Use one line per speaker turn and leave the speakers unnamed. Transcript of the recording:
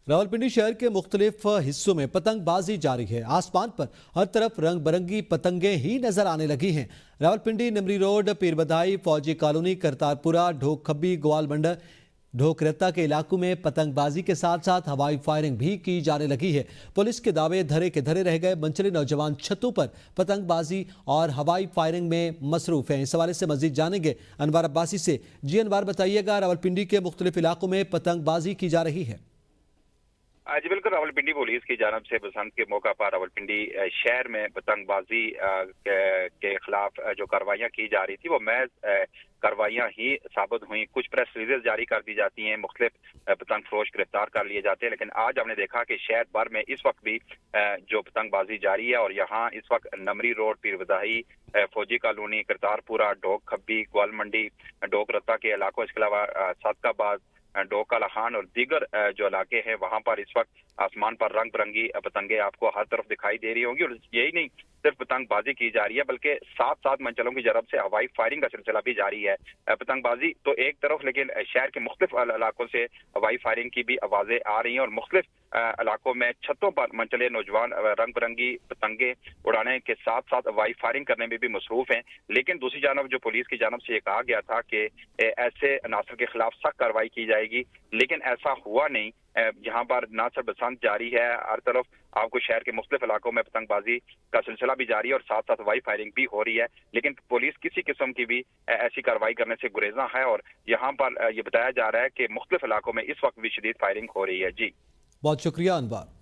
रावलपिंडी शहर के मुख्तलिफ हिस्सों में पतंग बाजी जारी है। आसमान पर हर तरफ रंग बिरंगी पतंगे ही नजर आने लगी हैं। रावलपिंडी निमरी रोड, पीर बधाई, फौजी कॉलोनी, करतारपुरा, ढोक खब्बी, ग्वालमंडल, ढोकरत्ता के इलाकों में पतंगबाजी के साथ साथ हवाई फायरिंग भी की जाने लगी है। पुलिस के दावे धरे के धरे रह गए। मंचले नौजवान छतों पर पतंगबाजी और हवाई फायरिंग में मसरूफ हैं। इस हवाले से मजीद जानेंगे अनवर अब्बासी से। जी अनवर, बताइएगा, रावलपिंडी के मुख्तलिफ इलाकों में पतंगबाजी की जा रही है।
जी बिल्कुल, रावलपिंडी पुलिस की जानब से बसंत के मौका पर रावलपिंडी शहर में पतंगबाजी के खिलाफ जो कार्रवाइयाँ की जा रही थी वो महज कार्रवाइयाँ ही साबित हुई। कुछ प्रेस रिलीज जारी कर दी जाती हैं, मुख्तलिफ पतंग फरोश गिरफ्तार कर लिए जाते हैं, लेकिन आज हमने देखा कि शहर भर में इस वक्त भी जो पतंगबाजी जारी है। और यहाँ इस वक्त नमरी रोड, पीर बधाई, फौजी कॉलोनी, करतारपुरा, ढोक खब्बी, ग्वाल मंडी, ढोकरत्ता के इलाकों, इसके अलावा सादकाबाद, डोका लहान और दीगर जो इलाके हैं वहां पर इस वक्त आसमान पर रंग बिरंगी पतंगे आपको हर तरफ दिखाई दे रही होंगी। और यही नहीं सिर्फ पतंगबाजी की जा रही है बल्कि साथ साथ मंचलों की जानब से हवाई फायरिंग का सिलसिला भी जारी है। पतंगबाजी तो एक तरफ, लेकिन शहर के मुख्तलिफ इलाकों से हवाई फायरिंग की भी आवाजें आ रही हैं और मुख्तलिफ इलाकों में छतों पर मंचले नौजवान रंग बिरंगी पतंगे उड़ाने के साथ साथ हवाई फायरिंग करने में भी मसरूफ हैं। लेकिन दूसरी जानब जो पुलिस की जानब से ये कहा गया था कि ऐसे अनासर के खिलाफ सख्त कार्रवाई की जाएगी, लेकिन ऐसा हुआ नहीं। यहाँ पर न सिर्फ बसंत जारी है, हर तरफ आपको शहर के मुख्तलिफ इलाकों में पतंगबाजी का सिलसिला भी जारी है और साथ साथ हवाई फायरिंग भी हो रही है। लेकिन पुलिस किसी किस्म की भी ऐसी कार्रवाई करने से गुरेजा है और यहाँ पर ये बताया जा रहा है कि मुख्तलिफ इलाकों में इस वक्त भी शदीद फायरिंग हो रही है। जी
बहुत शुक्रिया अनवर।